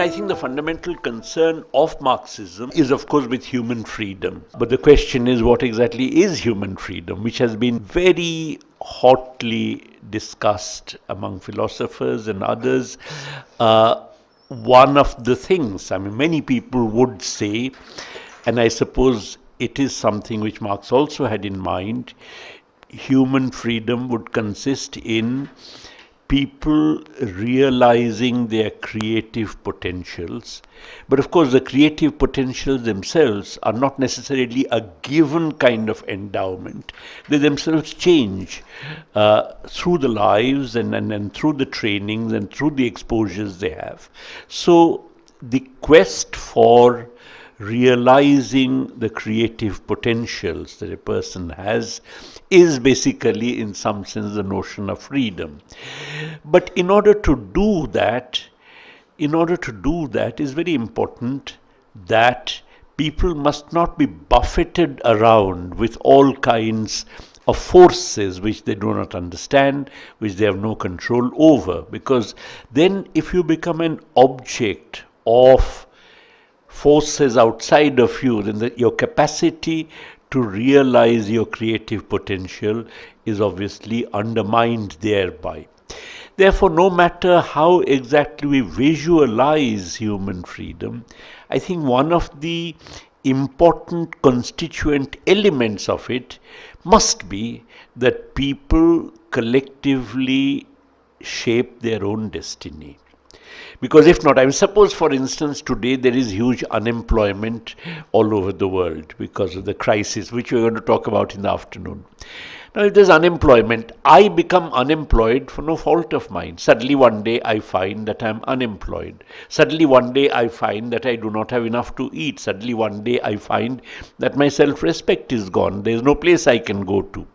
I think the fundamental concern of Marxism is, of course, with human freedom. But the question is, what exactly is human freedom, which has been very hotly discussed among philosophers and others. One of the things, many people would say, and I suppose it is something which Marx also had in mind, human freedom would consist in people realizing their creative potentials. But of course, the creative potentials themselves are not necessarily a given kind of endowment. They themselves change through the lives and through the trainings and through the exposures they have. So the quest for realizing the creative potentials that a person has is basically, in some sense, the notion of freedom. But in order to do that, is very important that people must not be buffeted around with all kinds of forces which they do not understand, which they have no control over. Because then if you become an object of forces outside of you, then your capacity to realize your creative potential is obviously undermined thereby. Therefore, no matter how exactly we visualize human freedom, I think one of the important constituent elements of it must be that people collectively shape their own destiny. Because if not, suppose for instance today there is huge unemployment all over the world because of the crisis, which we're going to talk about in the afternoon. Now if there's unemployment, I become unemployed for no fault of mine. Suddenly one day I find that I'm unemployed. Suddenly one day I find that I do not have enough to eat. Suddenly one day I find that my self-respect is gone. There's no place I can go to.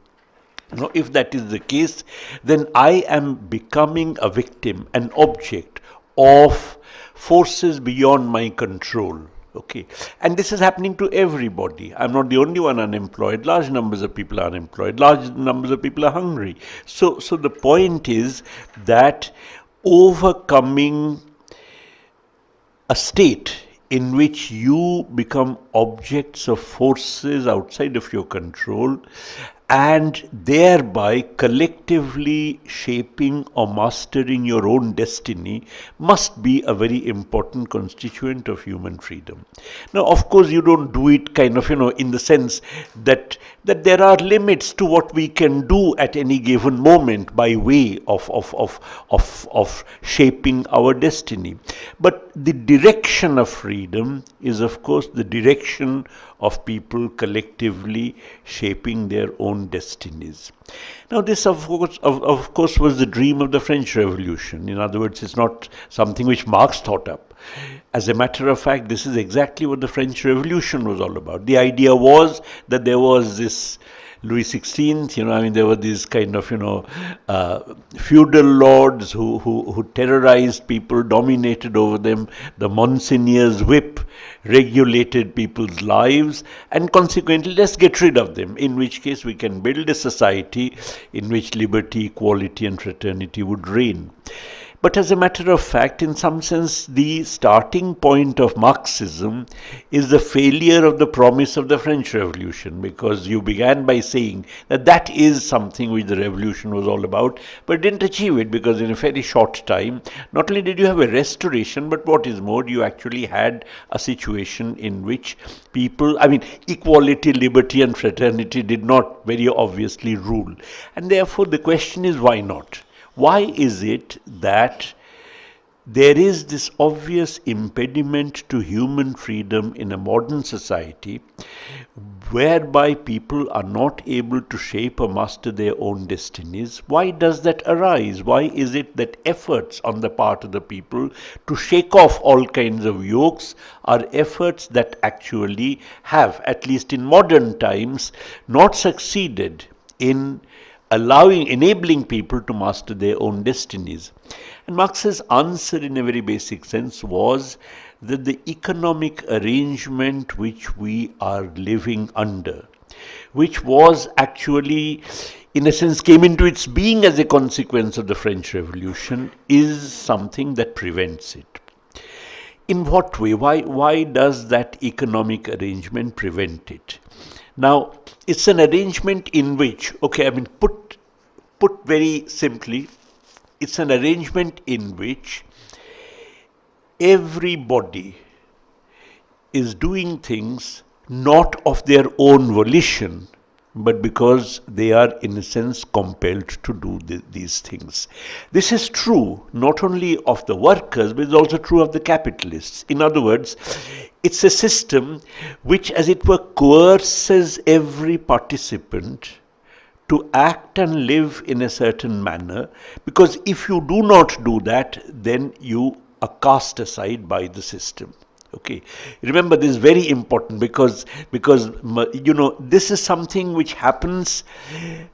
Now, if that is the case, then I am becoming a victim, an object of forces beyond my control. Okay, and this is happening to everybody. I'm not the only one unemployed. Large numbers of people are unemployed. Large numbers of people are hungry. So the point is that overcoming a state in which you become objects of forces outside of your control and thereby collectively shaping or mastering your own destiny must be a very important constituent of human freedom. Now, of course, you don't do it kind of, in the sense that there are limits to what we can do at any given moment by way of shaping our destiny. But the direction of freedom is, of course, the direction of people collectively shaping their own destinies. Now this of course was the dream of the French Revolution. In other words, it's not something which Marx thought up. As a matter of fact, this is exactly what the French Revolution was all about. The idea was that there was this Louis XVI, there were these kind of, feudal lords who terrorized people, dominated over them. The Monseigneur's whip regulated people's lives, and consequently, let's get rid of them, in which case we can build a society in which liberty, equality, and fraternity would reign. But as a matter of fact, in some sense, the starting point of Marxism is the failure of the promise of the French Revolution, because you began by saying that is something which the revolution was all about, but didn't achieve it, because in a very short time, not only did you have a restoration, but what is more, you actually had a situation in which people, equality, liberty, and fraternity did not very obviously rule. And therefore, the question is, why not? Why is it that there is this obvious impediment to human freedom in a modern society whereby people are not able to shape or master their own destinies? Why does that arise? Why is it that efforts on the part of the people to shake off all kinds of yokes are efforts that actually have, at least in modern times, not succeeded in enabling people to master their own destinies? And Marx's answer, in a very basic sense, was that the economic arrangement which we are living under, which was actually, in a sense, came into its being as a consequence of the French Revolution, is something that prevents it. In what way? Why does that economic arrangement prevent it? Now, it's an arrangement in which, okay, I mean, put very simply, it's an arrangement in which everybody is doing things not of their own volition, but because they are, in a sense, compelled to do these things. This is true not only of the workers, but it's also true of the capitalists. In other words, it's a system which, as it were, coerces every participant to act and live in a certain manner, because if you do not do that, then you are cast aside by the system. Okay, remember this is very important, because this is something which happens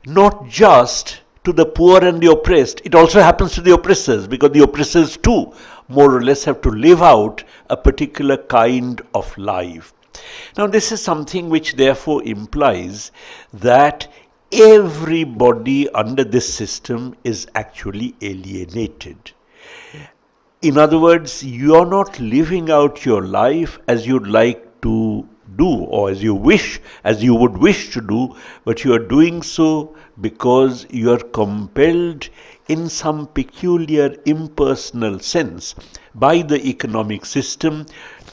not just to the poor and the oppressed, it also happens to the oppressors, because the oppressors too more or less have to live out a particular kind of life. Now, this is something which therefore implies that everybody under this system is actually alienated. In other words, you are not living out your life as you'd like to do, or as you would wish to do, but you are doing so because you are compelled in some peculiar impersonal sense by the economic system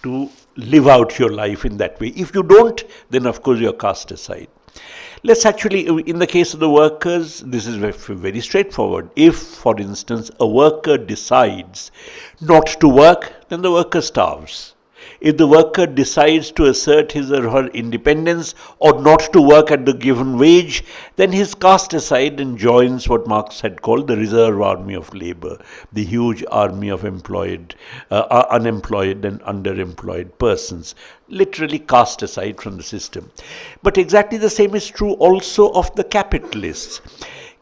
to live out your life in that way. If you don't, then of course you are cast aside. Let's actually, in the case of the workers, this is very straightforward. If, for instance, a worker decides not to work, then the worker starves. If the worker decides to assert his or her independence or not to work at the given wage, then he is cast aside and joins what Marx had called the reserve army of labor, the huge army of unemployed and underemployed persons, literally cast aside from the system. But exactly the same is true also of the capitalists.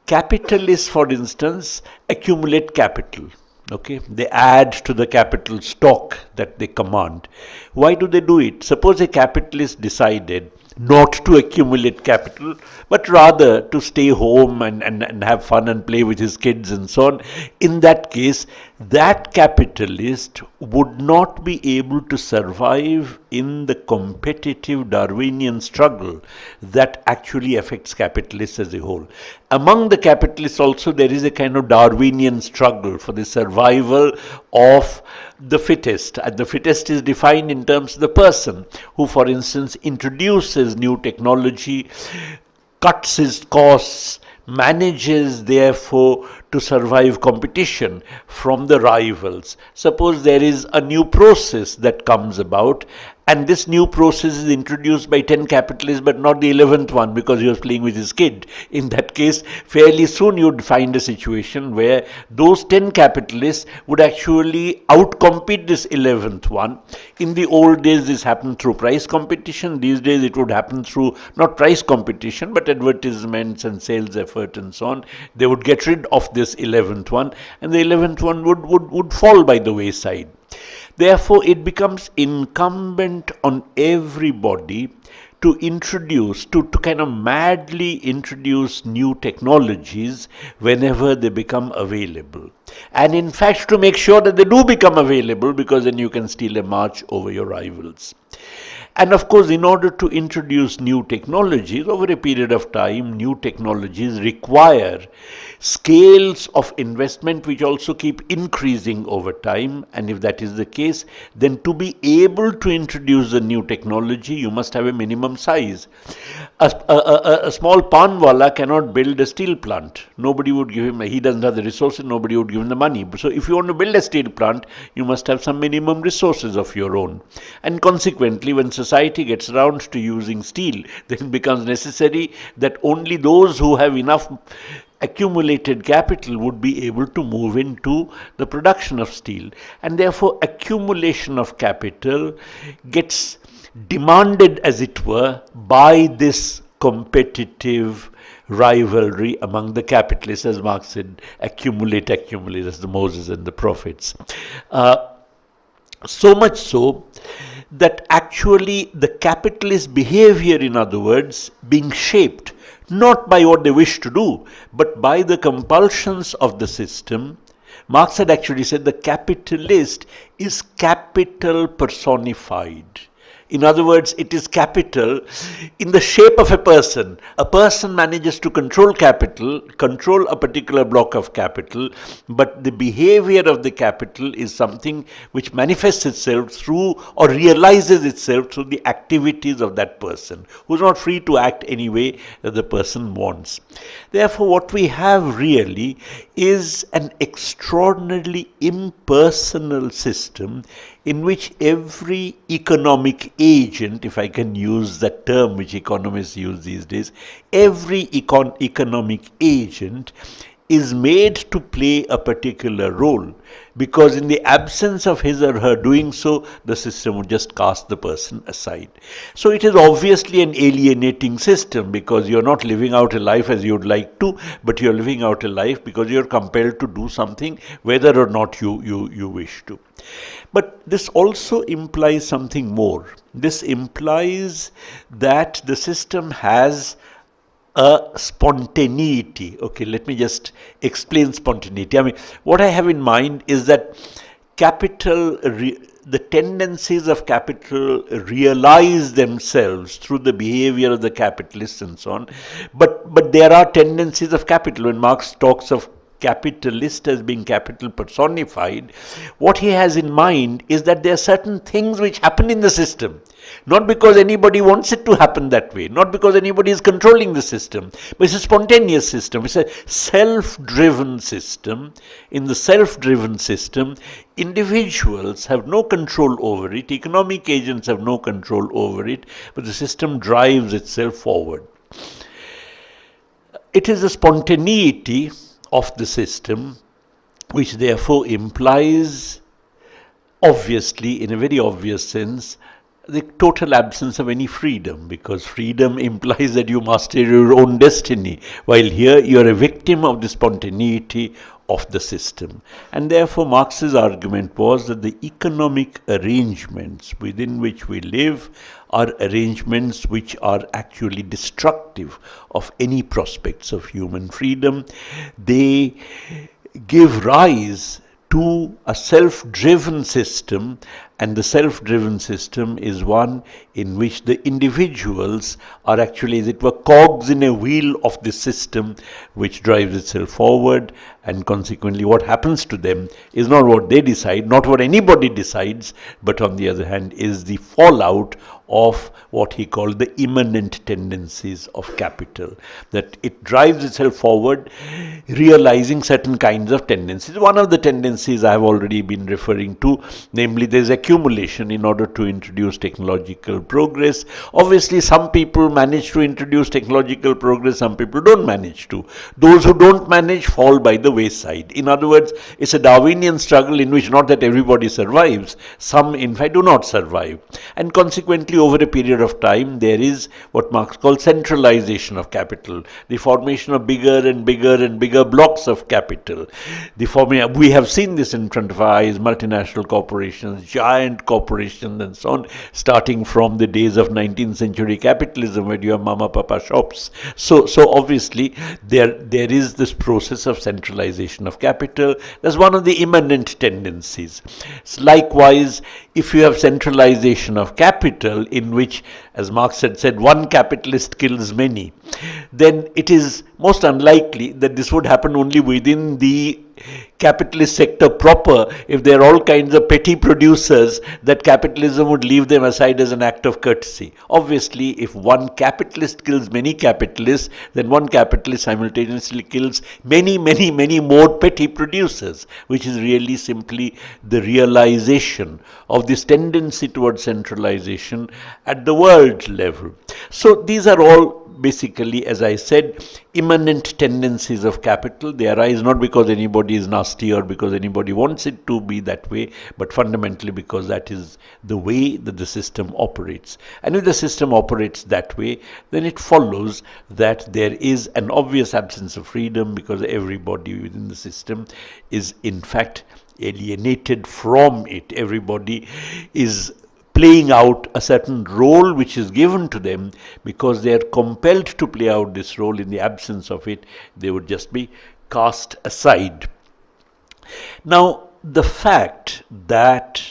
Capitalists, for instance, accumulate capital. Okay, they add to the capital stock that they command. Why do they do it? Suppose a capitalist decided not to accumulate capital, but rather to stay home and have fun and play with his kids and so on. In that case, that capitalist would not be able to survive in the competitive Darwinian struggle that actually affects capitalists as a whole. Among the capitalists also, there is a kind of Darwinian struggle for the survival of the fittest. And the fittest is defined in terms of the person who, for instance, introduces new technology, cuts his costs, manages therefore to survive competition from the rivals. Suppose there is a new process that comes about, and this new process is introduced by 10 capitalists but not the 11th one because he was playing with his kid. In that case, fairly soon you'd find a situation where those 10 capitalists would actually outcompete this 11th one. In the old days, this happened through price competition. These days, it would happen through not price competition but advertisements and sales effort and so on. They would get rid of this 11th one, and the 11th one would fall by the wayside. Therefore, it becomes incumbent on everybody to introduce, to kind of madly introduce new technologies whenever they become available. And in fact, to make sure that they do become available, because then you can steal a march over your rivals. And of course, in order to introduce new technologies over a period of time, new technologies require scales of investment which also keep increasing over time. And if that is the case, then to be able to introduce a new technology, you must have a minimum size. A small panwala cannot build a steel plant. Nobody would give him, he doesn't have the resources, nobody would give him the money. So if you want to build a steel plant, you must have some minimum resources of your own. And consequently, when society gets around to using steel, then it becomes necessary that only those who have enough accumulated capital would be able to move into the production of steel. And therefore, accumulation of capital gets demanded, as it were, by this competitive rivalry among the capitalists, as Marx said, accumulate, as the Moses and the prophets. So much so that actually the capitalist behavior, in other words, being shaped not by what they wish to do, but by the compulsions of the system, Marx had actually said the capitalist is capital personified. In other words, it is capital in the shape of a person. A person manages to control capital, control a particular block of capital, but the behavior of the capital is something which manifests itself through or realizes itself through the activities of that person, who is not free to act any way that the person wants. Therefore, what we have really is an extraordinarily impersonal system in which every economic agent, if I can use that term which economists use these days, every economic agent is made to play a particular role, because in the absence of his or her doing so, the system would just cast the person aside. So it is obviously an alienating system, because you're not living out a life as you'd like to, but you're living out a life because you're compelled to do something whether or not you wish to. But this also implies something more. This implies that the system has a spontaneity. Okay, let me just explain spontaneity. I mean, what I have in mind is that the tendencies of capital realize themselves through the behavior of the capitalists and so on. But there are tendencies of capital. When Marx talks of capitalist as being capital personified, what he has in mind is that there are certain things which happen in the system, not because anybody wants it to happen that way, not because anybody is controlling the system, but it's a spontaneous system, it's a self-driven system. In the self-driven system, individuals have no control over it, economic agents have no control over it, but the system drives itself forward. It is a spontaneity of the system, which therefore implies, obviously, in a very obvious sense, the total absence of any freedom, because freedom implies that you master your own destiny, while here you are a victim of the spontaneity of the system. And therefore Marx's argument was that the economic arrangements within which we live are arrangements which are actually destructive of any prospects of human freedom. They give rise to a self-driven system, and the self-driven system is one in which the individuals are actually, as it were, cogs in a wheel of the system which drives itself forward, and consequently what happens to them is not what they decide, not what anybody decides, but on the other hand is the fallout of what he called the immanent tendencies of capital, that it drives itself forward realizing certain kinds of tendencies. One of the tendencies I have already been referring to, namely there's accumulation in order to introduce technological progress. Obviously some people manage to introduce technological progress, some people don't manage to. Those who don't manage fall by the wayside. In other words, it's a Darwinian struggle in which not that everybody survives, some in fact do not survive, and consequently over a period of time there is what Marx calls centralization of capital, the formation of bigger and bigger and bigger blocks of capital. We have seen this in front of our eyes, multinational corporations, giant corporations and so on, starting from the days of 19th century capitalism where you have mama papa shops. So obviously there is this process of centralization of capital. That's one of the immanent tendencies. Likewise, if you have centralization of capital in which, as Marx had said, one capitalist kills many, then it is most unlikely that this would happen only within the capitalist sector proper. If there are all kinds of petty producers, that capitalism would leave them aside as an act of courtesy. Obviously, if one capitalist kills many capitalists, then one capitalist simultaneously kills many more petty producers, which is really simply the realization of this tendency towards centralization at the world level. So these are all basically, as I said, immanent tendencies of capital. They arise not because anybody is nasty or because anybody wants it to be that way, but fundamentally because that is the way that the system operates. And if the system operates that way, then it follows that there is an obvious absence of freedom, because everybody within the system is in fact alienated from it. Everybody is playing out a certain role which is given to them. Because they are compelled to play out this role, in the absence of it, they would just be cast aside. Now, the fact that,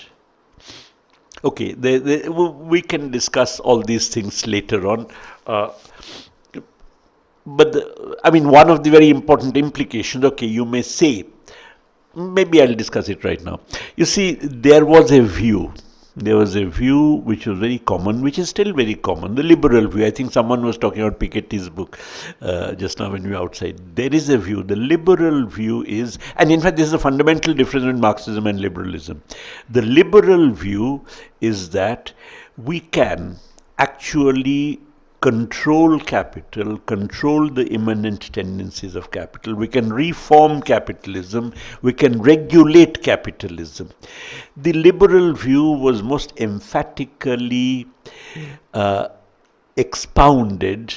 okay, we can discuss all these things later on. Uh, but I mean, one of the very important implications, okay, you may say, maybe I'll discuss it right now. You see, there was a view which was very common, which is still very common, the liberal view. I think someone was talking about Piketty's book just now when we were outside. There is a view, the liberal view is, and in fact this is a fundamental difference between Marxism and liberalism. The liberal view is that we can actually control capital, control the immanent tendencies of capital. We can reform capitalism. We can regulate capitalism. The liberal view was most emphatically expounded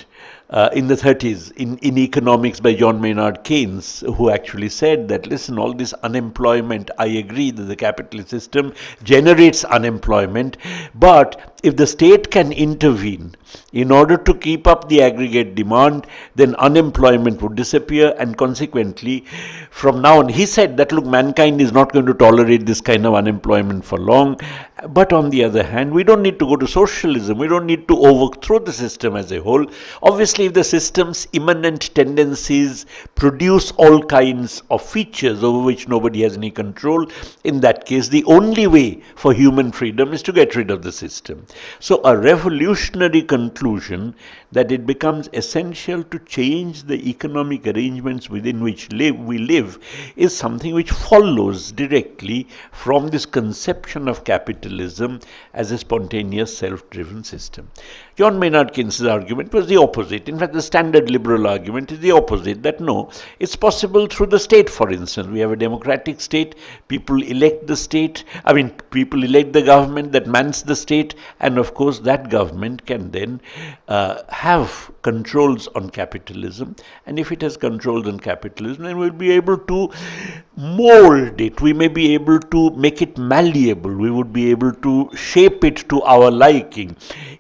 in the 30s in economics by John Maynard Keynes, who actually said that, listen, all this unemployment, I agree that the capitalist system generates unemployment, but if the state can intervene in order to keep up the aggregate demand, then unemployment would disappear, and consequently, from now on, he said that, look, mankind is not going to tolerate this kind of unemployment for long. But on the other hand, we don't need to go to socialism. We don't need to overthrow the system as a whole. Obviously, if the system's immanent tendencies produce all kinds of features over which nobody has any control, in that case, the only way for human freedom is to get rid of the system. So a revolutionary conclusion that it becomes essential to change the economic arrangements within which we live is something which follows directly from this conception of capitalism as a spontaneous, self-driven system. John Maynard Keynes' argument was the opposite. In fact, the standard liberal argument is the opposite, that no, it's possible through the state, for instance. We have a democratic state, people elect the state, people elect the government that mans the state, and of course that government can then have controls on capitalism, and if it has controls on capitalism, then we'll be able to mold it, we may be able to make it malleable, we would be able to shape it to our liking,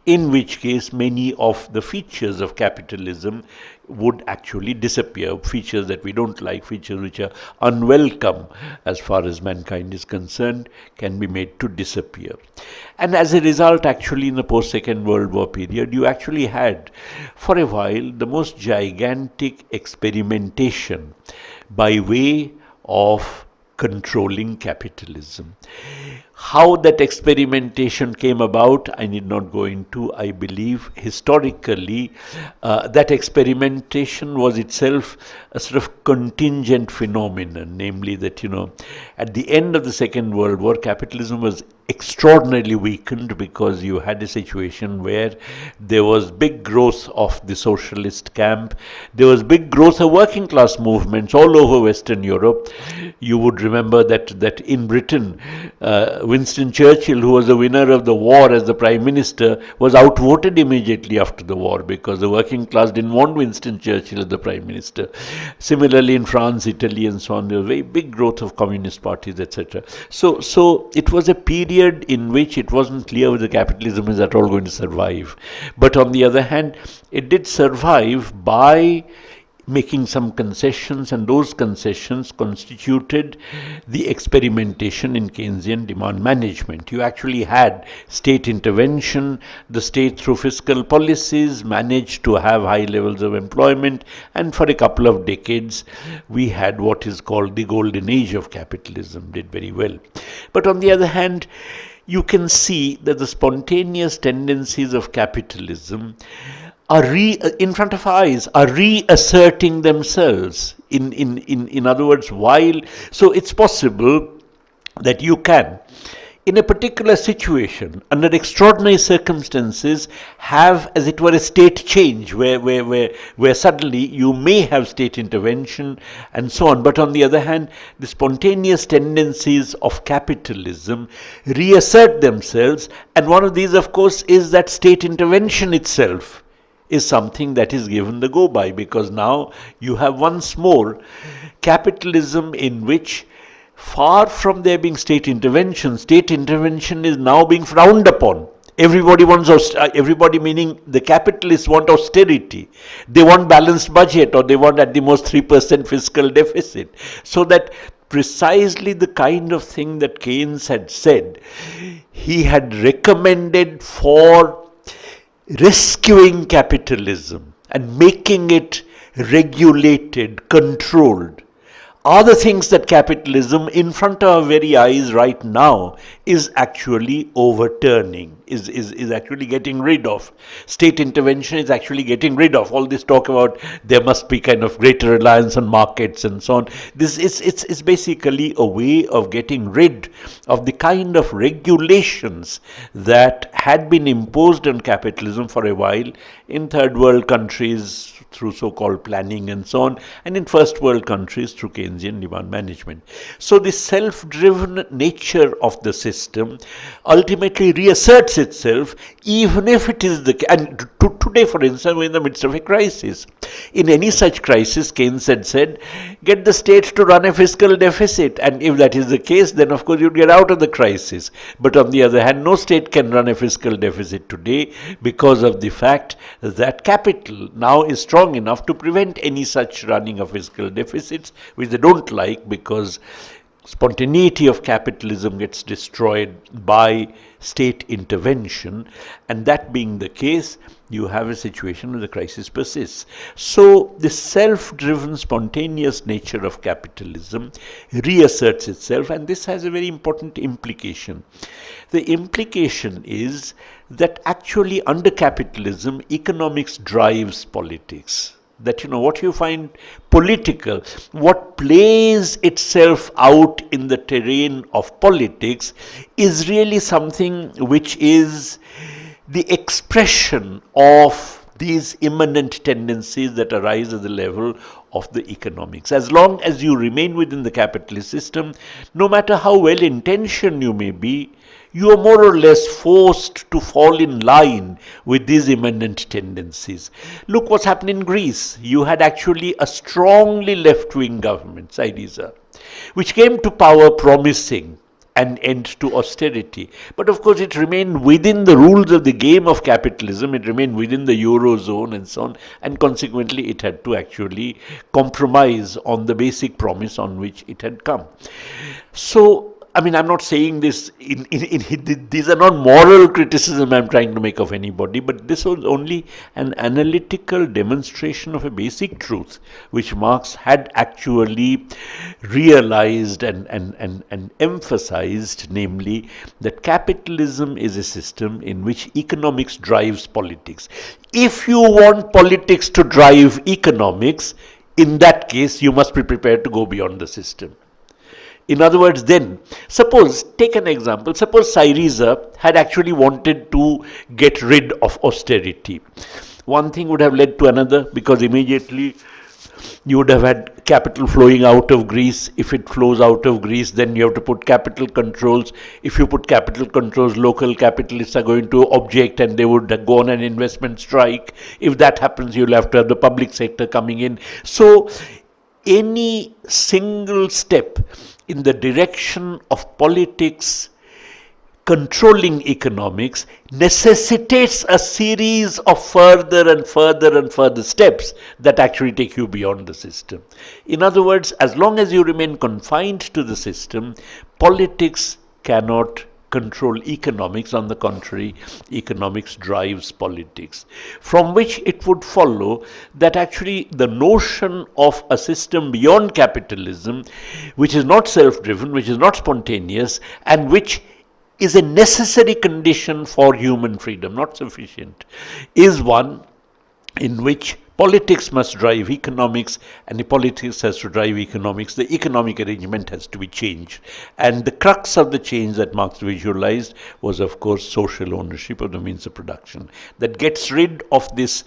in which case many of the features of capitalism would actually disappear. Features that we don't like, features which are unwelcome as far as mankind is concerned, can be made to disappear. And as a result, actually, in the post-Second World War period, you actually had, for a while, the most gigantic experimentation by way of controlling capitalism. How that experimentation came about, I need not go into. I believe historically that experimentation was itself a sort of contingent phenomenon, namely that, at the end of the Second World War, capitalism was extraordinarily weakened because you had a situation where there was big growth of the socialist camp, there was big growth of working class movements all over Western Europe. You would remember that in Britain, Winston Churchill, who was the winner of the war as the Prime Minister, was outvoted immediately after the war because the working class didn't want Winston Churchill as the Prime Minister. Similarly, in France, Italy, and so on, there was very big growth of communist parties, etc. So it was a period in which it wasn't clear whether capitalism is at all going to survive. But on the other hand, it did survive by making some concessions, and those concessions constituted the experimentation in Keynesian demand management. You actually had state intervention, the state through fiscal policies managed to have high levels of employment, and for a couple of decades we had what is called the golden age of capitalism, did very well. But on the other hand, you can see that the spontaneous tendencies of capitalism are in front of our eyes, are reasserting themselves. In other words, so it's possible that you can, in a particular situation, under extraordinary circumstances, have, as it were, a state change where suddenly you may have state intervention and so on. But on the other hand, the spontaneous tendencies of capitalism reassert themselves, and one of these, of course, is that state intervention itself is something that is given the go by, because now you have once more capitalism in which, far from there being state intervention is now being frowned upon. Everybody wants everybody, meaning the capitalists, want austerity. They want balanced budget, or they want at the most 3% fiscal deficit. So that precisely the kind of thing that Keynes had said he had recommended for rescuing capitalism and making it regulated, controlled, are the things that capitalism in front of our very eyes right now is actually overturning, is actually getting rid of. State intervention is actually getting rid of. All this talk about there must be kind of greater reliance on markets and so on. This is it's basically a way of getting rid of the kind of regulations that had been imposed on capitalism for a while in third world countries through so-called planning and so on, and in first world countries through Keynesian demand management. So the self-driven nature of the system ultimately reasserts itself, even if it is and today, for instance, we're in the midst of a crisis. In any such crisis, Keynes had said, get the state to run a fiscal deficit, and if that is the case, then of course you'd get out of the crisis. But on the other hand, no state can run a fiscal deficit today because of the fact that capital now is strong enough to prevent any such running of fiscal deficits, which they don't like, because spontaneity of capitalism gets destroyed by state intervention, and that being the case, you have a situation where the crisis persists. So the self-driven, spontaneous nature of capitalism reasserts itself, and this has a very important implication. The implication is that actually under capitalism, economics drives politics. That, what you find political, what plays itself out in the terrain of politics is really something which is the expression of these immanent tendencies that arise at the level of the economics. As long as you remain within the capitalist system, no matter how well intentioned you may be, you are more or less forced to fall in line with these immanent tendencies. Look what's happened in Greece. You had actually a strongly left-wing government, Syriza, which came to power promising an end to austerity. But of course it remained within the rules of the game of capitalism, it remained within the Eurozone and so on, and consequently it had to actually compromise on the basic promise on which it had come. So, I mean, I'm not saying this, these are not moral criticism I'm trying to make of anybody, but this was only an analytical demonstration of a basic truth, which Marx had actually realized and emphasized, namely, that capitalism is a system in which economics drives politics. If you want politics to drive economics, in that case, you must be prepared to go beyond the system. In other words, then, take an example, suppose Syriza had actually wanted to get rid of austerity. One thing would have led to another, because immediately you would have had capital flowing out of Greece. If it flows out of Greece, then you have to put capital controls. If you put capital controls, local capitalists are going to object and they would go on an investment strike. If that happens, you'll have to have the public sector coming in. So, any single step in the direction of politics controlling economics necessitates a series of further and further and further steps that actually take you beyond the system. In other words, as long as you remain confined to the system, politics cannot control economics. On the contrary, economics drives politics, from which it would follow that actually the notion of a system beyond capitalism, which is not self-driven, which is not spontaneous, and which is a necessary condition for human freedom, not sufficient, is one in which politics must drive economics, and the politics has to drive economics. The economic arrangement has to be changed. And the crux of the change that Marx visualized was, of course, social ownership of the means of production that gets rid of this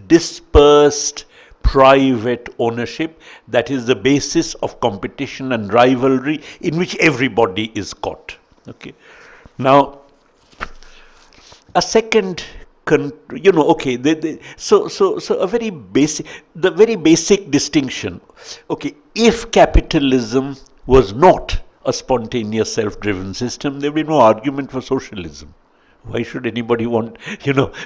dispersed private ownership that is the basis of competition and rivalry in which everybody is caught. Okay. Now, a second so a very basic distinction. Okay, if capitalism was not a spontaneous self-driven system, there would be no argument for socialism. Why should anybody want,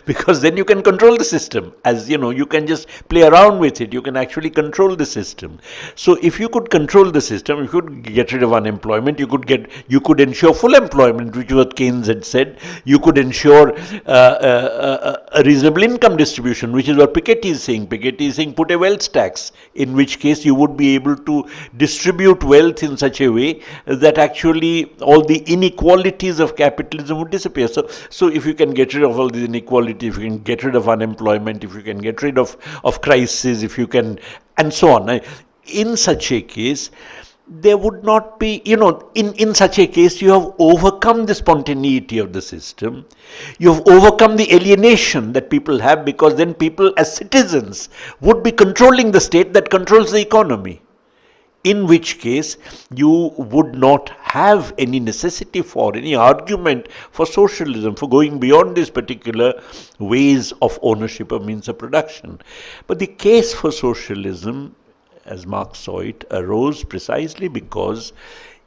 because then you can control the system. As you can just play around with it. You can actually control the system. So if you could control the system, you could get rid of unemployment, you could ensure full employment, which is what Keynes had said. You could ensure a reasonable income distribution, which is what Piketty is saying. Piketty is saying put a wealth tax, in which case you would be able to distribute wealth in such a way that actually all the inequalities of capitalism would disappear. So if you can get rid of all these inequalities, if you can get rid of unemployment, if you can get rid of crisis, if you can, and so on. In such a case, there would not be, in such a case, you have overcome the spontaneity of the system. You have overcome the alienation that people have, because then people as citizens would be controlling the state that controls the economy. In which case, you would not have any necessity for any argument for socialism, for going beyond these particular ways of ownership of means of production. But the case for socialism, as Marx saw it, arose precisely because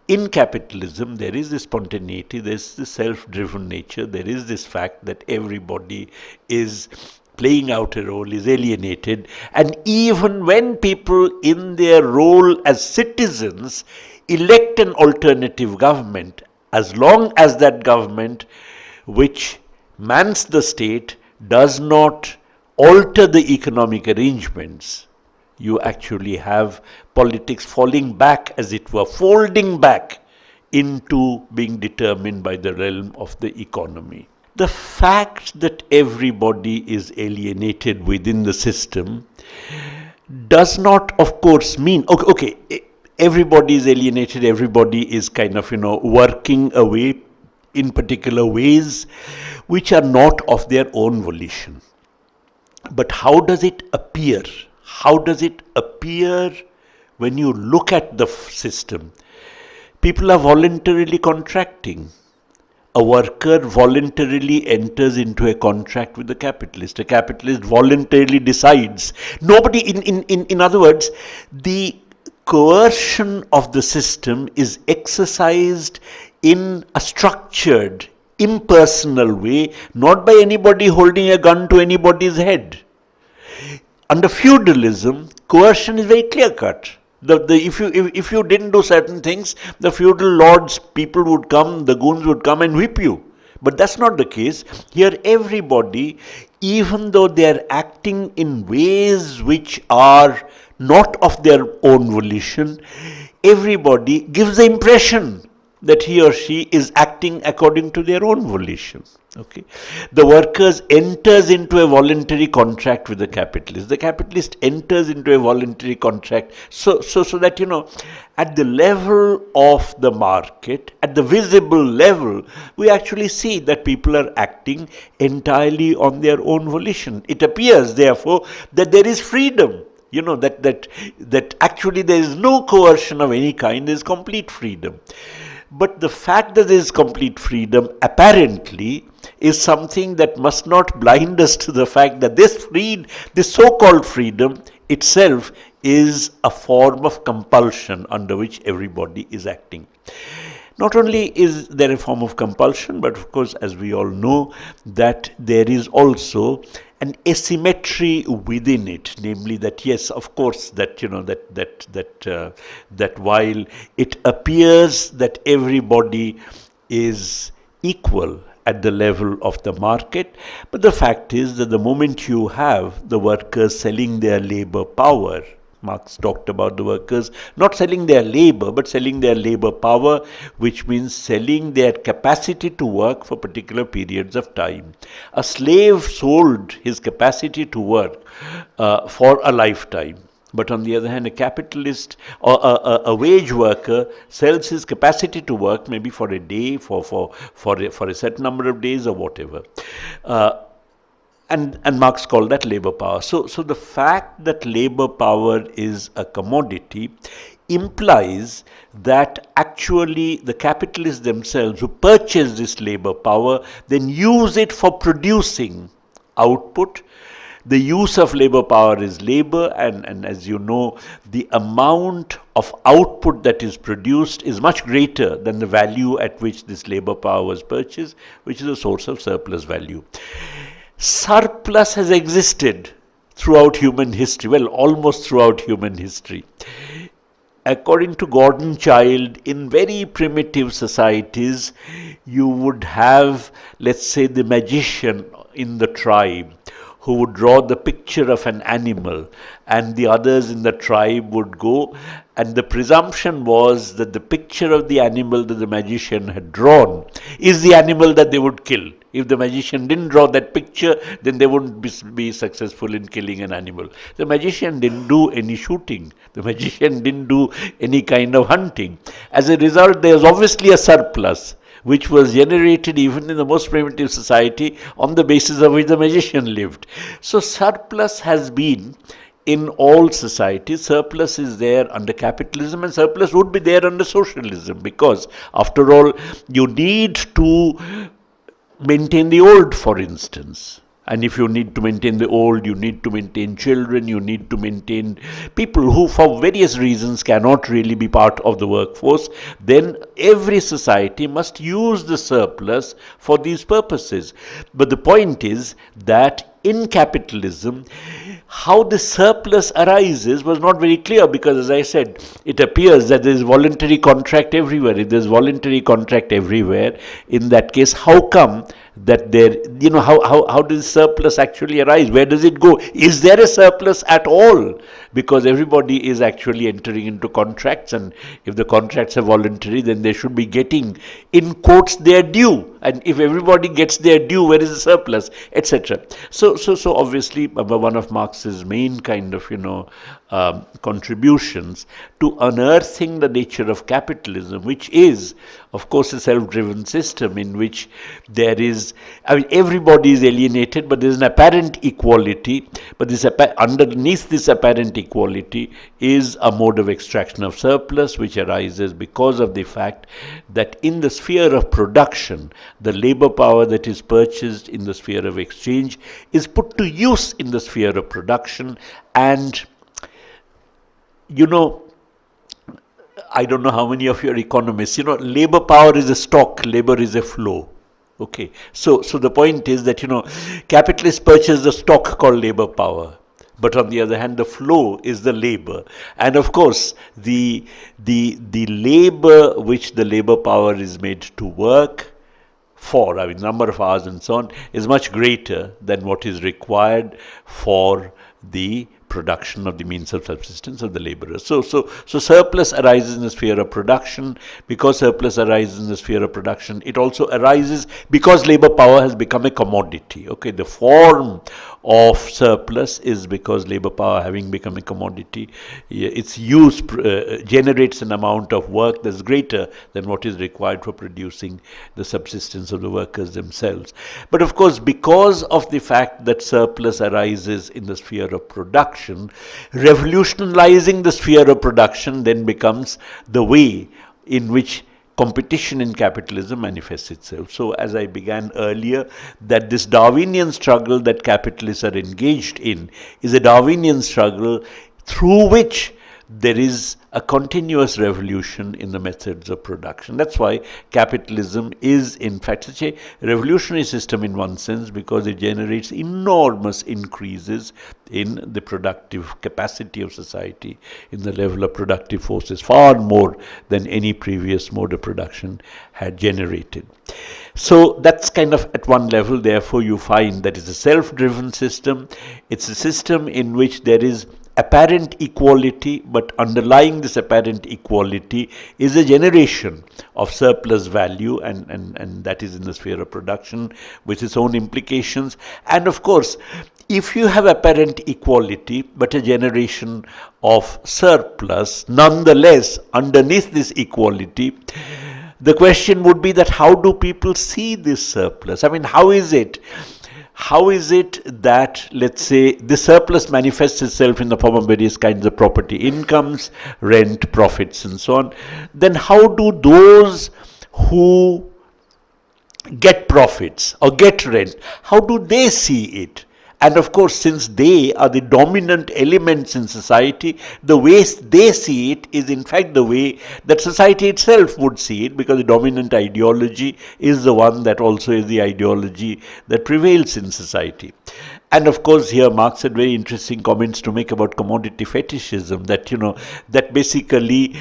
in capitalism there is this spontaneity, there is this self-driven nature, there is this fact that everybody is playing out a role, is alienated, and even when people in their role as citizens elect an alternative government, as long as that government which mans the state does not alter the economic arrangements, you actually have politics falling back, as it were, folding back into being determined by the realm of the economy. The fact that everybody is alienated within the system does not, of course, mean, okay, everybody is alienated, everybody is kind of, working away in particular ways which are not of their own volition. But how does it appear? How does it appear when you look at the system? People are voluntarily contracting. A worker voluntarily enters into a contract with the capitalist. A capitalist voluntarily decides. Nobody, in other words, the coercion of the system is exercised in a structured, impersonal way, not by anybody holding a gun to anybody's head. Under feudalism, coercion is very clear-cut. If you didn't do certain things, the feudal lords, people would come, the goons would come and whip you. But that's not the case. Here everybody, even though they are acting in ways which are not of their own volition, everybody gives the impression that he or she is acting according to their own volition. Okay, the workers enters into a voluntary contract with the capitalist. The capitalist enters into a voluntary contract so that, at the level of the market, at the visible level, we actually see that people are acting entirely on their own volition. It appears, therefore, that there is freedom. That actually there is no coercion of any kind, there is complete freedom. But the fact that there is complete freedom, apparently, is something that must not blind us to the fact that this so-called freedom itself is a form of compulsion under which everybody is acting. Not only is there a form of compulsion, but of course, as we all know, that there is also an asymmetry within it, namely that yes, of course, that that while it appears that everybody is equal at the level of the market, but the fact is that the moment you have the workers selling their labor power, Marx talked about the workers not selling their labor, but selling their labor power, which means selling their capacity to work for particular periods of time. A slave sold his capacity to work for a lifetime. But on the other hand, a capitalist or a wage worker sells his capacity to work maybe for a day, for a certain number of days or whatever. And Marx called that labor power. So the fact that labor power is a commodity implies that actually the capitalists themselves who purchase this labor power then use it for producing output, The use of labor power is labor, and as you know, the amount of output that is produced is much greater than the value at which this labor power was purchased, which is a source of surplus value. Surplus has existed throughout human history, well, almost throughout human history. According to Gordon Childe, in very primitive societies, you would have, let's say, the magician in the tribe who would draw the picture of an animal, and the others in the tribe would go, and the presumption was that the picture of the animal that the magician had drawn is the animal that they would kill. If the magician didn't draw that picture, then they wouldn't be successful in killing an animal. The magician didn't do any shooting. The magician didn't do any kind of hunting. As a result, there's obviously a surplus, which was generated even in the most primitive society on the basis of which the magician lived. So surplus has been in all societies. Surplus is there under capitalism, and surplus would be there under socialism, because after all, you need to maintain the old, for instance. And if you need to maintain the old, you need to maintain children, you need to maintain people who for various reasons cannot really be part of the workforce, then every society must use the surplus for these purposes. But the point is that in capitalism, how the surplus arises was not very clear, because as I said, it appears that there is voluntary contract everywhere. If there is voluntary contract everywhere, in that case, how come that there, how does surplus actually arise? Where does it go? Is there a surplus at all? Because everybody is actually entering into contracts, and if the contracts are voluntary, then they should be getting, in quotes, their due. And if everybody gets their due, where is the surplus, etc.? So obviously, one of Marx's main kind of, contributions to unearthing the nature of capitalism, which is, of course, a self-driven system in which there is, everybody is alienated, but there is an apparent equality. But underneath this apparent equality is a mode of extraction of surplus, which arises because of the fact that in the sphere of production, the labor power that is purchased in the sphere of exchange is put to use in the sphere of production. And I don't know how many of you are economists. Labor power is a stock, labor is a flow. Okay, so the point is that capitalists purchase the stock called labor power, but on the other hand, the flow is the labor, and of course the labor which the labor power is made to work for, number of hours and so on, is much greater than what is required for the production of the means of subsistence of the laborers. So surplus arises in the sphere of production. Because surplus arises in the sphere of production, it also arises because labor power has become a commodity. Okay, the form of surplus is because labor power having become a commodity, its use generates an amount of work that's greater than what is required for producing the subsistence of the workers themselves. But of course, because of the fact that surplus arises in the sphere of production, revolutionizing the sphere of production then becomes the way in which competition in capitalism manifests itself. So as I began earlier, that this Darwinian struggle that capitalists are engaged in is a Darwinian struggle through which there is a continuous revolution in the methods of production. That's why capitalism is in fact such a revolutionary system in one sense, because it generates enormous increases in the productive capacity of society, in the level of productive forces, far more than any previous mode of production had generated. So that's kind of at one level. Therefore, you find that it's a self-driven system. It's a system in which there is apparent equality, but underlying this apparent equality is a generation of surplus value, and that is in the sphere of production with its own implications. And of course, if you have apparent equality but a generation of surplus, nonetheless, underneath this equality, the question would be that how do people see this surplus? How is it that, let's say, the surplus manifests itself in the form of various kinds of property incomes, rent, profits, and so on? Then how do those who get profits or get rent, how do they see it? And of course, since they are the dominant elements in society, the way they see it is in fact the way that society itself would see it, because the dominant ideology is the one that also is the ideology that prevails in society. And of course, here Marx had very interesting comments to make about commodity fetishism, that, that basically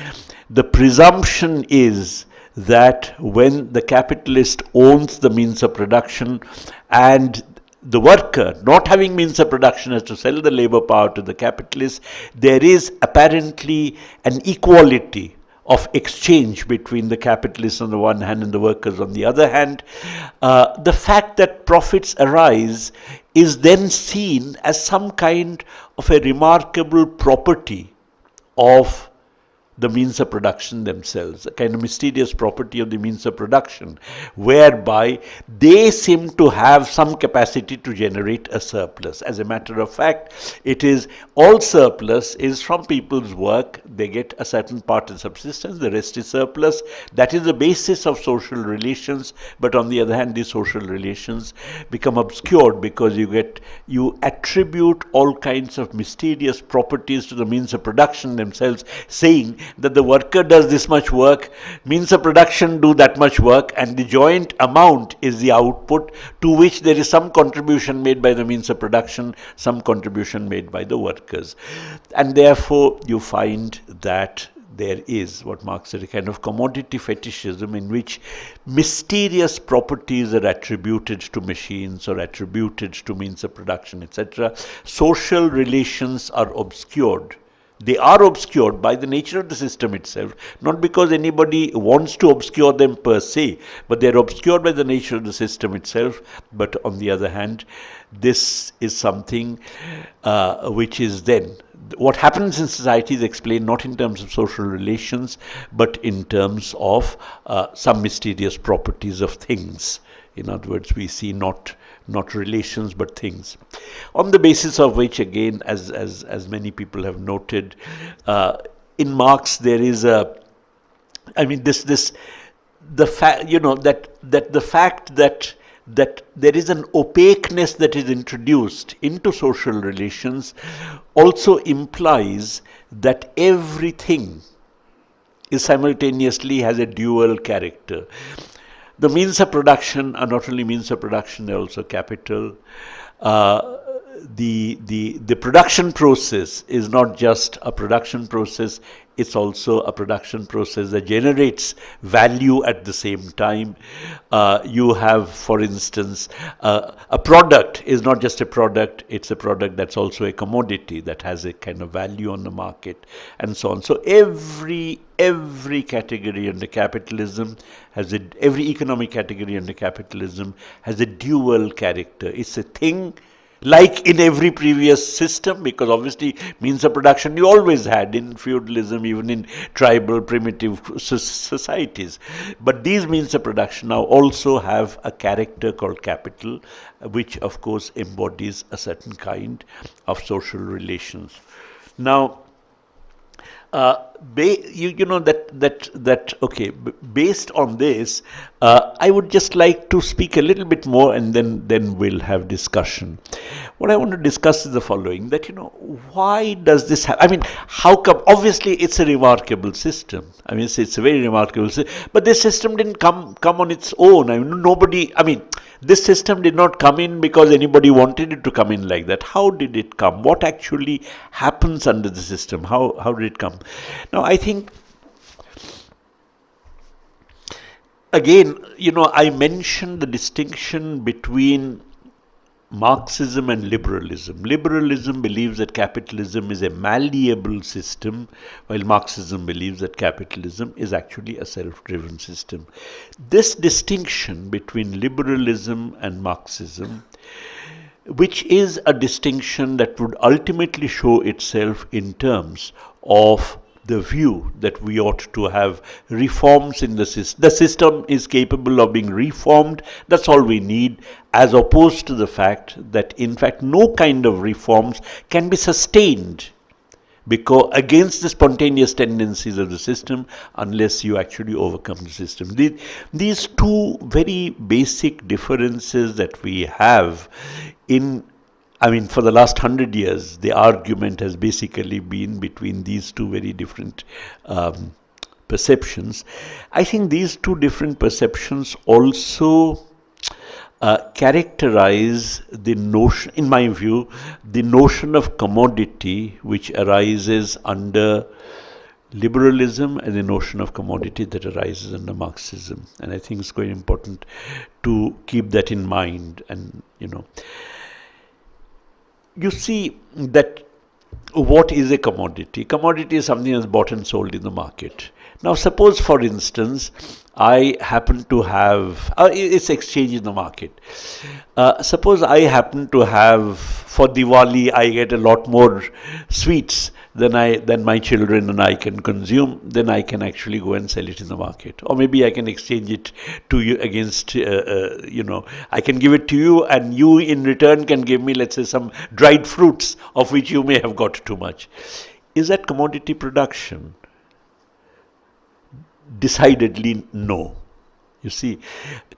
the presumption is that when the capitalist owns the means of production and the worker, not having means of production, has to sell the labor power to the capitalist, there is apparently an equality of exchange between the capitalists on the one hand and the workers on the other hand. The fact that profits arise is then seen as some kind of a remarkable property of the means of production themselves, a kind of mysterious property of the means of production, whereby they seem to have some capacity to generate a surplus. As a matter of fact, it is all surplus is from people's work. They get a certain part of subsistence, the rest is surplus. That is the basis of social relations. But on the other hand, these social relations become obscured because you attribute all kinds of mysterious properties to the means of production themselves, saying that the worker does this much work, means of production do that much work, and the joint amount is the output, to which there is some contribution made by the means of production, some contribution made by the workers. And therefore you find that there is what Marx said, a kind of commodity fetishism in which mysterious properties are attributed to machines or attributed to means of production, etc. Social relations are obscured. They are obscured by the nature of the system itself, not because anybody wants to obscure them per se, but they are obscured by the nature of the system itself. But on the other hand, this is something which is then, what happens in society is explained not in terms of social relations, but in terms of some mysterious properties of things. In other words, we see not relations but things, on the basis of which, again, as many people have noted, in Marx there is the fact, that the fact that there is an opaqueness that is introduced into social relations also implies that everything is simultaneously has a dual character. The means of production are not only means of production, they're also capital. The production process is not just a production process, it's also a production process that generates value at the same time. You have, for instance, a product is not just a product, it's a product that's also a commodity that has a kind of value on the market, and so on. So every category under capitalism every economic category under capitalism has a dual character. It's a thing like in every previous system, because obviously means of production you always had in feudalism, even in tribal primitive societies. But these means of production now also have a character called capital, which of course embodies a certain kind of social relations. Now, based on this, I would just like to speak a little bit more, and then we'll have discussion. What I want to discuss is the following: that why does this happen? I mean, how come? Obviously, it's a remarkable system. I mean, it's a very remarkable system. But this system didn't come on its own. I mean, nobody. I mean, this system did not come in because anybody wanted it to come in like that. How did it come? What actually happens under the system? How did it come? Now, I think, again, I mentioned the distinction between Marxism and liberalism. Liberalism believes that capitalism is a malleable system, while Marxism believes that capitalism is actually a self-driven system. This distinction between liberalism and Marxism, which is a distinction that would ultimately show itself in terms of the view that we ought to have reforms in the system. The system is capable of being reformed. That's all we need, as opposed to the fact that, in fact, no kind of reforms can be sustained because against the spontaneous tendencies of the system unless you actually overcome the system. These two very basic differences that we have in I mean, for the last 100 years, the argument has basically been between these two very different um, perceptions. I think these two different perceptions also characterize the notion, in my view, the notion of commodity which arises under liberalism and the notion of commodity that arises under Marxism. And I think it's quite important to keep that in mind. And, you see that what is a commodity? Commodity is something that's bought and sold in the market. Now, suppose, for instance, I happen to have, it's exchange in the market. Suppose I happen to have, for Diwali, I get a lot more sweets than my children and I can consume, then I can actually go and sell it in the market. Or maybe I can exchange it to you against, I can give it to you and you in return can give me, let's say, some dried fruits of which you may have got too much. Is that commodity production? Decidedly no. You see,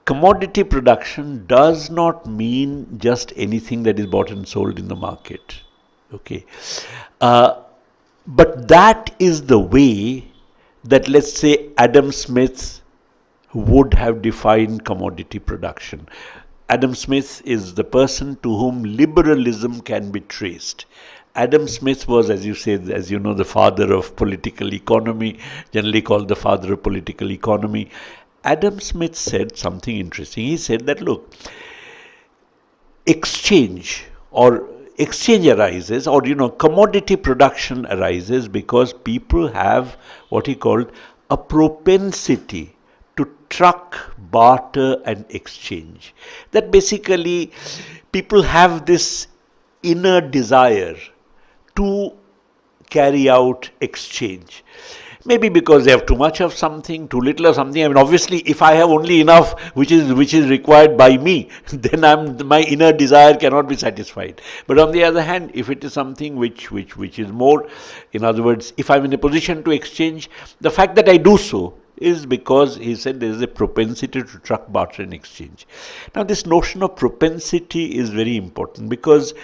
commodity production does not mean just anything that is bought and sold in the market. Okay. But that is the way that, let's say, Adam Smith would have defined commodity production. Adam Smith is the person to whom liberalism can be traced. Adam Smith was, as you know, the father of political economy, generally called the father of political economy. Adam Smith said something interesting. He said that, look, exchange arises, or commodity production arises because people have what he called a propensity to truck, barter and exchange. That basically people have this inner desire to carry out exchange. Maybe because they have too much of something, too little of something. I mean, obviously, if I have only enough which is required by me, then my inner desire cannot be satisfied. But on the other hand, if it is something which is more, in other words, if I'm in a position to exchange, the fact that I do so is because, he said, there is a propensity to truck, barter and exchange. Now, this notion of propensity is very important because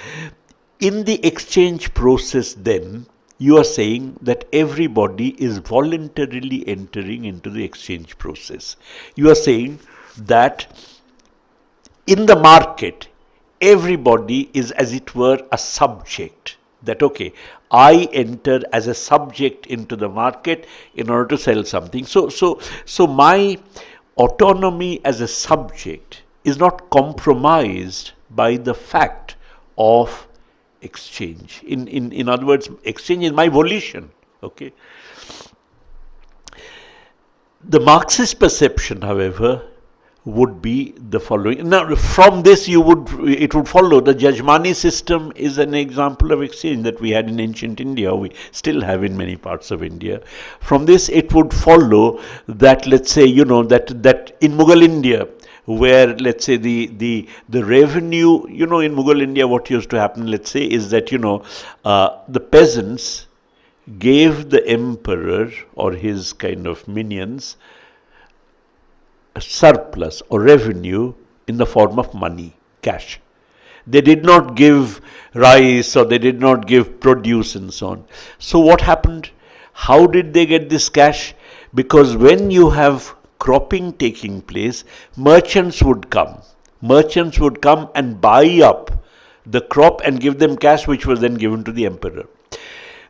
in the exchange process, then, you are saying that everybody is voluntarily entering into the exchange process. You are saying that in the market, everybody is, as it were, a subject. That, okay, I enter as a subject into the market in order to sell something. So my autonomy as a subject is not compromised by the fact of exchange. In other words, exchange is my volition. Okay. The Marxist perception, however, would be the following. Now, from this it would follow the Jajmani system is an example of exchange that we had in ancient India, we still have in many parts of India. From this it would follow that, let's say, that in Mughal India, where, let's say, the revenue, in Mughal India, what used to happen, let's say, is that, the peasants gave the emperor or his kind of minions a surplus or revenue in the form of money, cash. They did not give rice or they did not give produce and so on. So what happened? How did they get this cash? Because when you have cropping taking place, merchants would come. Merchants would come and buy up the crop and give them cash, which was then given to the emperor.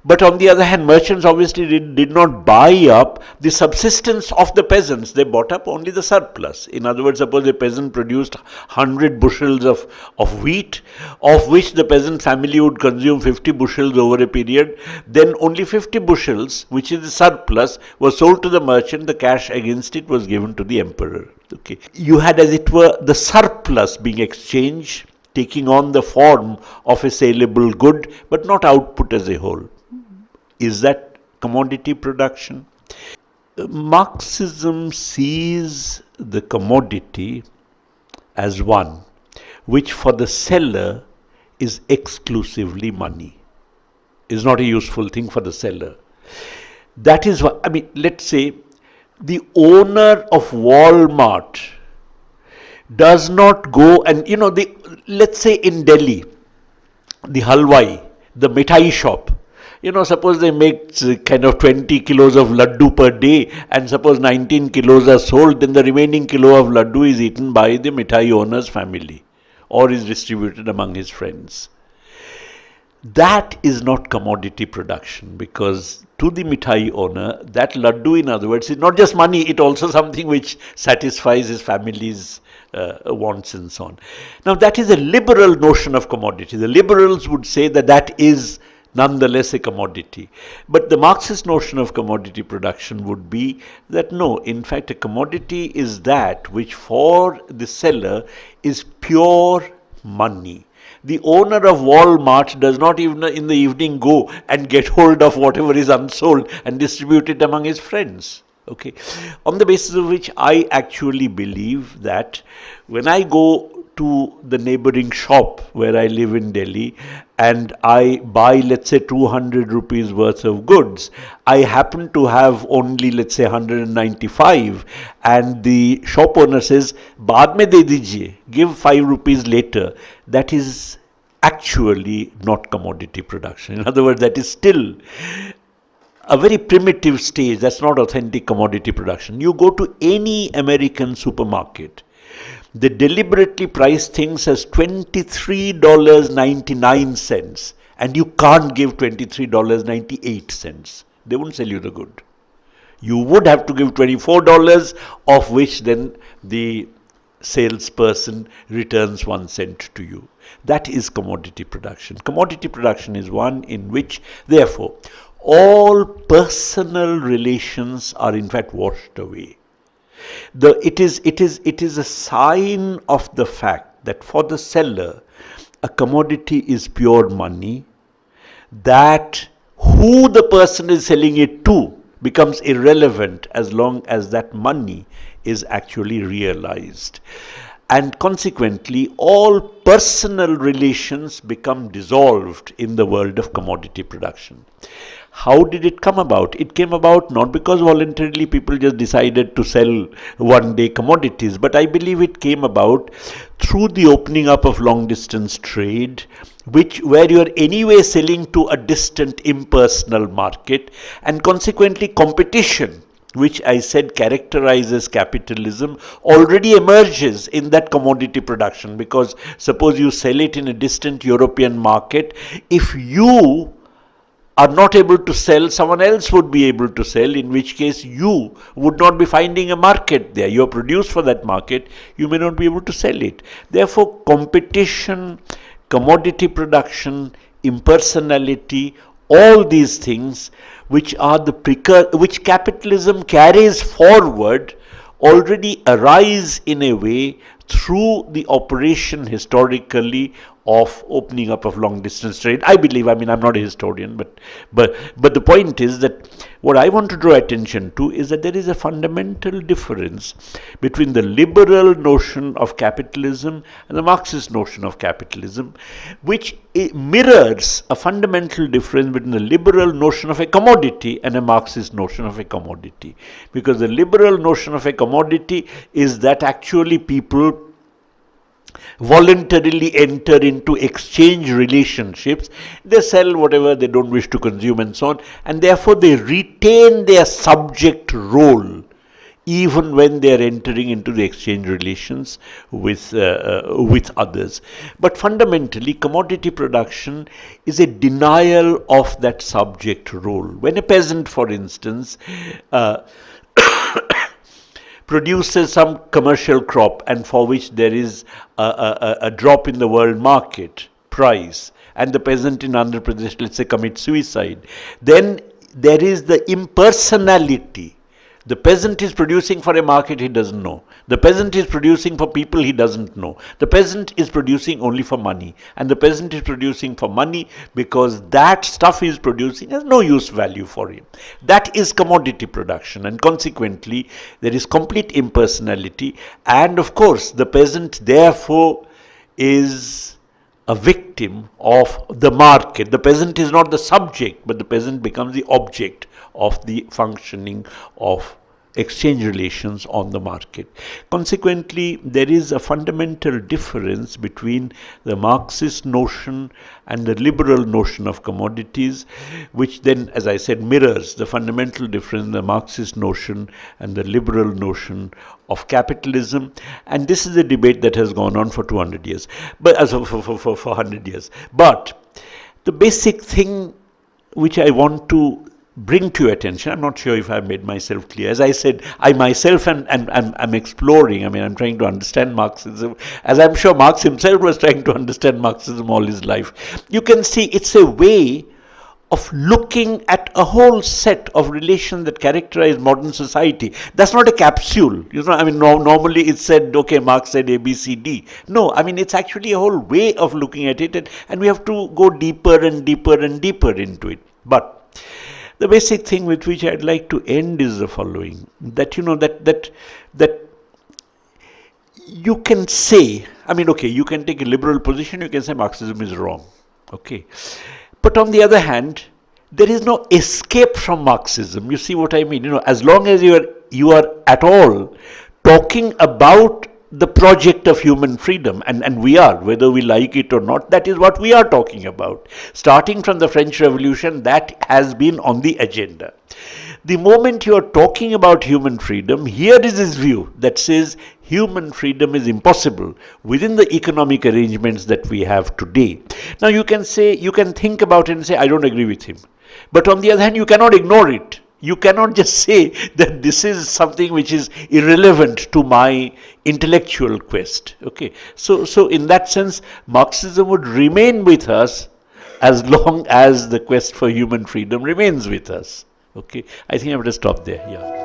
But on the other hand, merchants obviously did not buy up the subsistence of the peasants. They bought up only the surplus. In other words, suppose a peasant produced 100 bushels of wheat, of which the peasant family would consume 50 bushels over a period. Then only 50 bushels, which is the surplus, was sold to the merchant. The cash against it was given to the emperor. Okay. You had, as it were, the surplus being exchanged, taking on the form of a saleable good, but not output as a whole. Is that commodity production? Marxism sees the commodity as one which for the seller is exclusively money. Is not a useful thing for the seller. That is what, let's say the owner of Walmart does not go and, let's say in Delhi, the halwai, the mithai shop. Suppose they make kind of 20 kilos of laddu per day, and suppose 19 kilos are sold, then the remaining kilo of laddu is eaten by the mithai owner's family or is distributed among his friends. That is not commodity production, because to the mithai owner, that laddu, in other words, is not just money, it also something which satisfies his family's wants and so on. Now, that is a liberal notion of commodity. The liberals would say that that is nonetheless a commodity. But the Marxist notion of commodity production would be that no, in fact, a commodity is that which for the seller is pure money. The owner of Walmart does not even in the evening go and get hold of whatever is unsold and distribute it among his friends. Okay, on the basis of which I actually believe that when I go to the neighboring shop where I live in Delhi and I buy, let's say, 200 rupees worth of goods, I happen to have only, let's say, 195, and the shop owner says, "Baad mein de dijiye, give 5 rupees later." That is actually not commodity production. In other words, that is still a very primitive stage. That's not authentic commodity production. You go to any American supermarket, they deliberately price things as $23.99, and you can't give $23.98. They won't sell you the good. You would have to give $24, of which then the salesperson returns 1 cent to you. That is commodity production. Commodity production is one in which, therefore, all personal relations are in fact washed away. It is a sign of the fact that for the seller, a commodity is pure money, that who the person is selling it to becomes irrelevant as long as that money is actually realized. And consequently, all personal relations become dissolved in the world of commodity production. How did it come about? It came about not because voluntarily people just decided to sell one day commodities, but I believe it came about through the opening up of long distance trade, where you are anyway selling to a distant impersonal market, and consequently competition, which I said characterizes capitalism, already emerges in that commodity production. Because suppose you sell it in a distant European market, if you are not able to sell, someone else would be able to sell, in which case you would not be finding a market there. You are produced for that market, you may not be able to sell it. Therefore, competition, commodity production, impersonality, all these things which are which capitalism carries forward already arise in a way through the operation historically of opening up of long distance trade. I believe, I'm not a historian, but the point is that what I want to draw attention to is that there is a fundamental difference between the liberal notion of capitalism and the Marxist notion of capitalism, which mirrors a fundamental difference between the liberal notion of a commodity and a Marxist notion of a commodity. Because the liberal notion of a commodity is that actually people voluntarily enter into exchange relationships. They sell whatever they don't wish to consume and so on, and therefore they retain their subject role even when they are entering into the exchange relations with others. But fundamentally, commodity production is a denial of that subject role. When a peasant, for instance, produces some commercial crop and for which there is a drop in the world market price, and the peasant in Andhra Pradesh, let's say, commits suicide, then there is the impersonality. The peasant is producing for a market he doesn't know. The peasant is producing for people he doesn't know. The peasant is producing only for money. And the peasant is producing for money because that stuff he is producing has no use value for him. That is commodity production. And consequently, there is complete impersonality. And of course, the peasant therefore is a victim of the market. The peasant is not the subject, but the peasant becomes the object of the functioning of exchange relations on the market. Consequently, there is a fundamental difference between the Marxist notion and the liberal notion of commodities, which then, as I said, mirrors the fundamental difference in the Marxist notion and the liberal notion of capitalism. And this is a debate that has gone on for 200 years, but for 100 years. But the basic thing which I want to bring to your attention, I'm not sure if I've made myself clear. As I said, I myself am exploring, I'm trying to understand Marxism, as I'm sure Marx himself was trying to understand Marxism all his life. You can see it's a way of looking at a whole set of relations that characterize modern society. That's not a capsule. Normally it's said, okay, Marx said A, B, C, D. No, it's actually a whole way of looking at it, and we have to go deeper and deeper and deeper into it. But the basic thing with which I'd like to end is the following: that that you can say, you can take a liberal position, you can say Marxism is wrong, okay. But on the other hand, there is no escape from Marxism. You see what I mean? As long as you are at all talking about the project of human freedom, and we are, whether we like it or not, that is what we are talking about. Starting from the French Revolution, that has been on the agenda. The moment you are talking about human freedom, here is this view that says human freedom is impossible within the economic arrangements that we have today. Now you can think about it and say, I don't agree with him. But on the other hand, you cannot ignore it. You cannot just say that this is something which is irrelevant to my intellectual quest. Okay. So in that sense, Marxism would remain with us as long as the quest for human freedom remains with us. Okay. I think I have to stop there. Yeah.